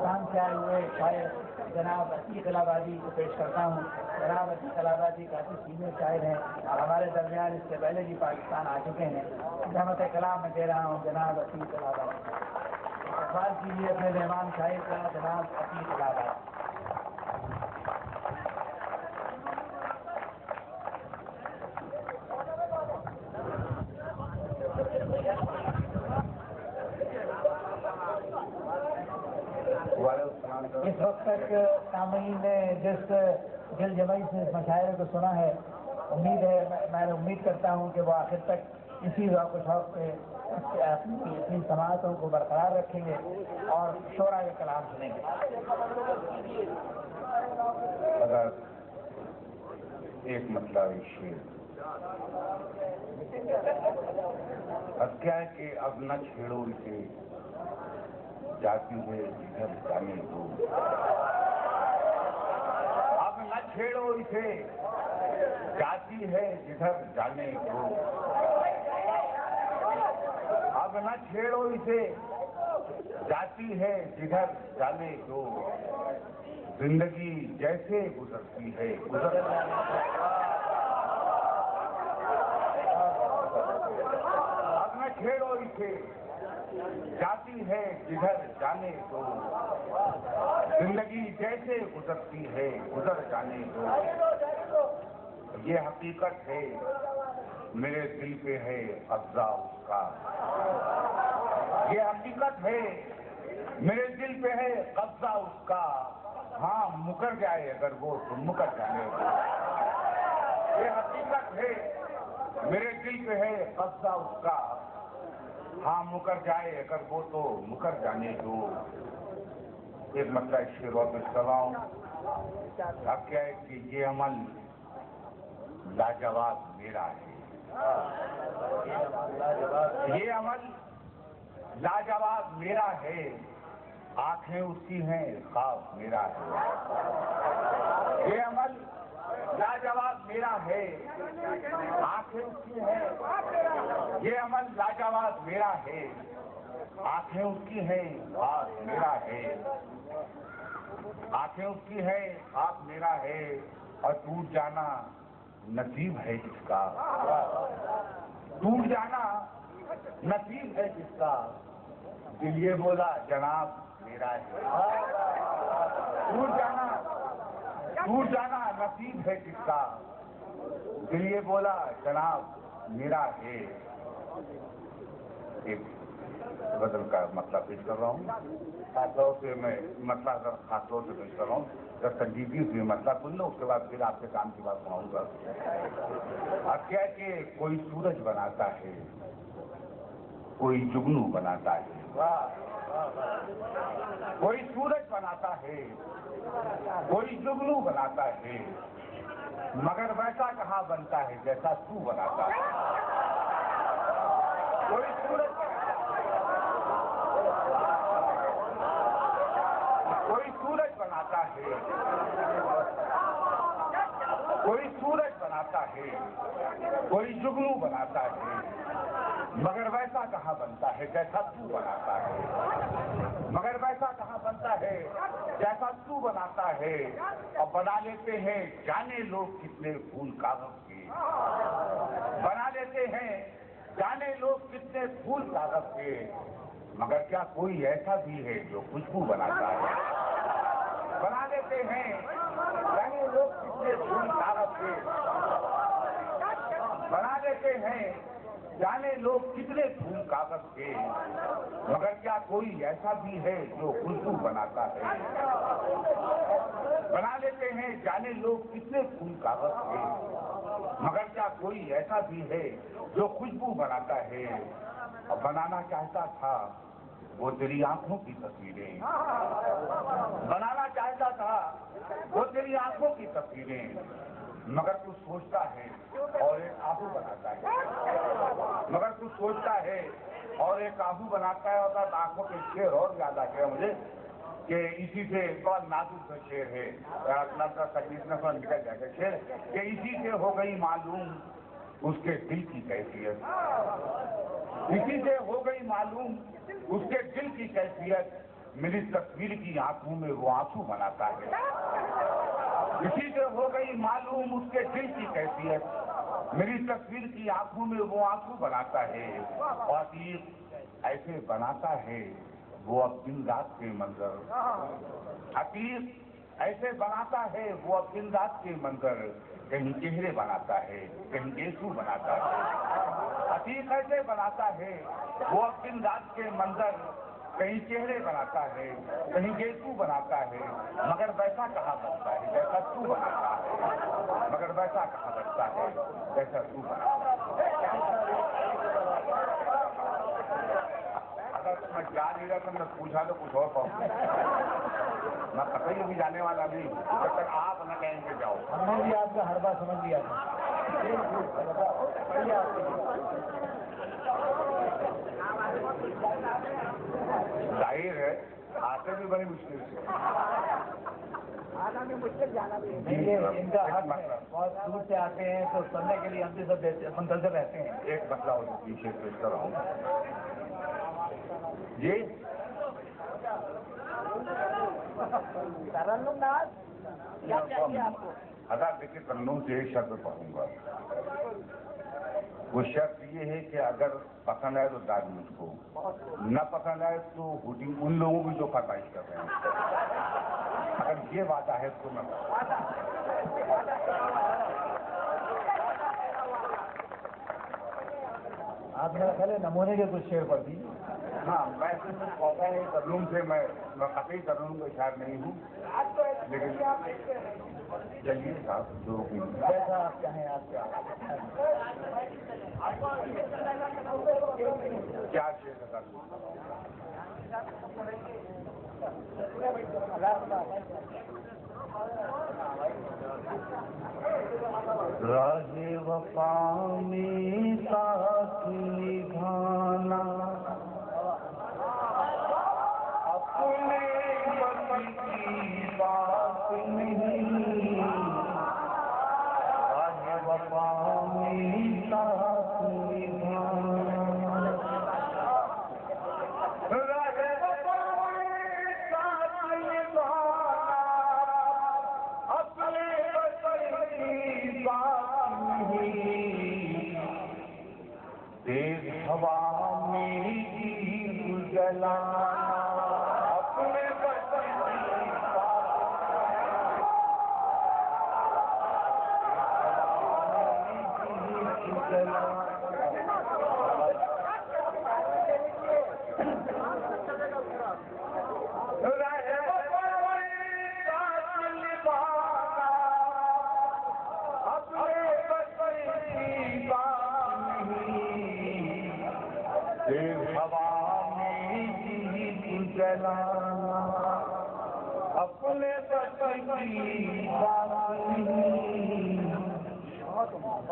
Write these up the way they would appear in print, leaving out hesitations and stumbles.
पाकिस्तान से आए हुए शायर जनाब अतीक इलाहाबादी को पेश करता हूँ। जनाब अतीक इलाहाबादी काफ़ी सीनियर शायर हैं और हमारे दरमियान इससे पहले भी पाकिस्तान आ चुके हैं। रहमत कलाम में दे रहा हूँ जनाब अतीक इलाहाबादी। इस्तकबाल कीजिए अपने मेहमान शायर का जनाब अतीक इलाहाबादी। इस वक्त तक सामीन ने जिस दिल जमाई से इस मशायरे को सुना है, मैं उम्मीद करता हूँ कि वो आखिर तक इसी ज़ौक़ व शौक़ से अपनी समाअतों को बरकरार रखेंगे और शोरा के कलाम सुनेंगे। अगर एक मतलब शेर अब क्या है कि अब न छेड़ो इसे, जाती है जिधर जाने दो। अब न छेड़ो इसे, जाती है जिधर जाने दो। अब न छेड़ो इसे, जाती है जिधर जाने दो। जिंदगी जैसे गुजरती है गुजर जाने दो। अब न छेड़ो इसे, जाती है जिधर जाने दो। जिंदगी जैसे गुजरती है गुजर जाने दो। ये हकीकत है मेरे दिल पे है कब्जा उसका। ये हकीकत है मेरे दिल पे है कब्जा उसका। हाँ मुकर जाए अगर वो तो मुकर जाने दो। ये हकीकत है मेरे दिल पे है कब्जा उसका। हाँ मुकर जाए अगर वो तो मुकर जाने दो। एक मतलब शेर वापस करवाऊं। अब क्या है कि ये अमल लाजवाब मेरा है। ये अमल लाजवाब मेरा है। आंखें उसकी हैं ख्वाब मेरा है। ये अमल लाजवाब मेरा है। आंखें उसकी हैं। ये अमल लाजवाब मेरा है। आंखें उसकी हैं ख्वाब मेरा है। आंखें उसकी हैं ख्वाब मेरा है। और टूट जाना नसीब है जिसका। टूट जाना नसीब है जिसका। दिल ये बोला जनाब मेरा है। टूट जाना नसीब है जिसका। दिल ये बोला जनाब मेरा है। एक बदल का मतलब पेश कर रहा हूँ। खासतौर से मैं मतलब अगर खासतौर से पेश कर रहा हूँ जब संजीवनी से मतलब सुन लो उसके बाद फिर आपके काम की बात सुनाऊंगा। अब क्या है कि कोई सूरज बनाता है, कोई जुगनू बनाता है। कोई सूरज बनाता है, कोई जुगनू बनाता है। मगर वैसा कहाँ बनता है जैसा तू बनाता है। कोई सूरज बनाता है, कोई सूरज बनाता है, कोई जुगनू बनाता है। मगर वैसा कहाँ बनता है जैसा तू बनाता है। मगर वैसा कहाँ बनता है जैसा तू बनाता है। और बना लेते हैं जाने लोग कितने फूल कागज के। बना लेते हैं जाने लोग कितने फूल कागज के। मगर क्या कोई ऐसा भी है जो खुशबू बनाता है। बना लेते हैं जाने लोग कितने फूल कागज के। बना लेते हैं जाने लोग कितने फूल कागज के। मगर क्या कोई ऐसा भी है जो खुशबू बनाता है। बना लेते हैं जाने लोग कितने फूल कागज के। मगर क्या कोई ऐसा भी है जो खुशबू बनाता है। और बनाना चाहता था वो तेरी आंखों की तस्वीरें। बनाना चाहता था वो तेरी आंखों की तस्वीरें। मगर तू सोचता है और एक आंसू बनाता है। मगर तू सोचता है और एक आंसू बनाता है। और आंखों के शेर और याद आ गया मुझे कि इसी से बहुत नाजुक सा शेर है। तकलीफ में निकल जाएगा शेर कि इसी से हो गई मालूम उसके दिल की कैफियत। इसी से हो गई मालूम उसके दिल की कैफियत। मेरी तस्वीर की आंखों में वो आंसू बनाता है। किसी से हो गई मालूम उसके दिल की कैफियत, मेरी तस्वीर की आंखों में वो आंसू बनाता है। और ऐसे बनाता है वो अब दिन रात के मंजर, अतीत ऐसे बनाता है वो अब दिन रात के मंजर, कहीं चेहरे बनाता है, कहीं गेसू बनाता है। अतीत ऐसे बनाता है वो अब दिन रात के मंजर, कहीं चेहरे बनाता है, कहीं गेसू बनाता है, मगर वैसा कहाँ बनता है जैसा तू बनाता है, मगर वैसा कहाँ बनता है जैसा तू बनाता है। अगर मैं जा नहीं रहा तो मैं पूछा तो कुछ और कहूँ, मैं कहीं भी जाने वाला नहीं हूँ जब तक आप न कहेंगे जाओ। हमने भी आपका हर बार समझ लिया था। जाहिर है आते भी बड़ी मुश्किल से, आना में मुश्किल, जाना भी इनका हक है। बहुत दूर से आते हैं तो सुनने के लिए हम भी सब मंतजर रहते हैं। एक मसला हो पीछे पेश कर रहा हूँ ये आपको अदा देखिए तन्नू से एक शर्त पढ़ूंगा। वो शर्त ये है कि अगर पसंद आए तो दाद मुझको, न पसंद आए तो हुटिंग उन लोगों की जो फरमाइश कर रहे हैं। अगर ये वादा है तो मैं आप मेरा पहले नमूने के कुछ शेर पढ़ दीजिए। हाँ, मैं कहता है तर्जुम से मैं कतई तर्जुम का शायद नहीं हूँ, लेकिन चलिए साहब जो भी जैसा आप चाहें आप क्या शेर का राहे वफा में साथ निभाना, अपने पति की बात नहीं, राहे वफा में साथ निभाना, राहे वफा में साथ निभाना, अपने तेज हवा में दीप जलाना, अपने अपने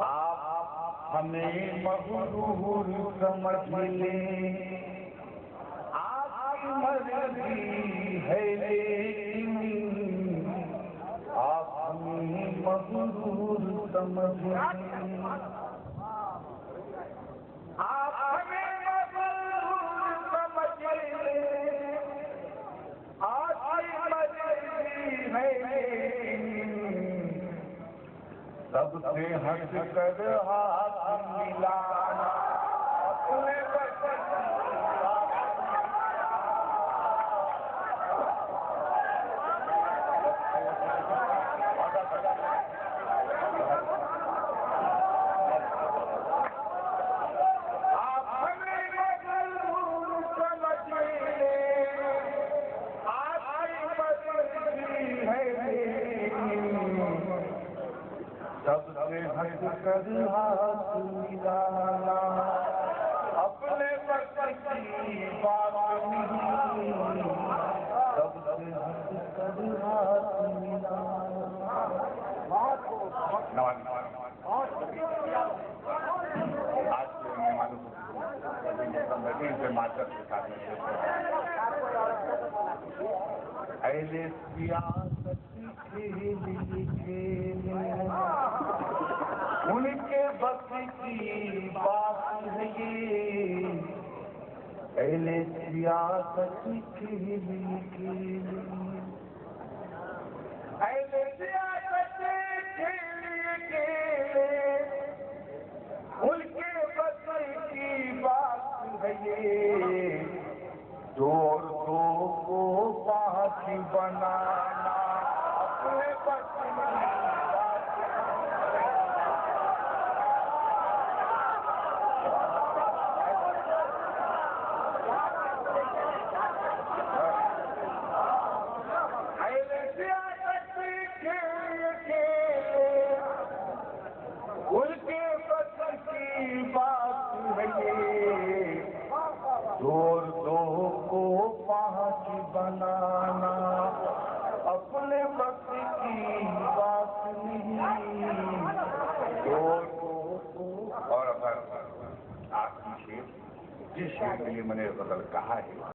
आप हमें मगरूर समझ ले, आपकी मर्जी है लेकिन आप हमें मगरूर समझ ले, आप हमें मगरूर समझ ले, सबसे हट कर हाथ मिलाना, अपने सबसे हट कर हाथ मिलाना, अपने पति की बात नहीं, सबसे हट कर हाथ मिलाना। आज के मेहमानों से मास्टर के साथ अहले सियासत उनके बस की बात है ये, पहले सियासत खेली ऐसे सियासत खेली उनके बदल की बात है ये, जोर दो को पार्टी बनाना अपने बदल की बात। उनके बदल की बात है ये, जोर दो को पार्टी बनाना अपने वक्त की बात नहीं। जोर दो को। और अगर आप पीछे जिस शेर के लिए मैंने गजल कहा है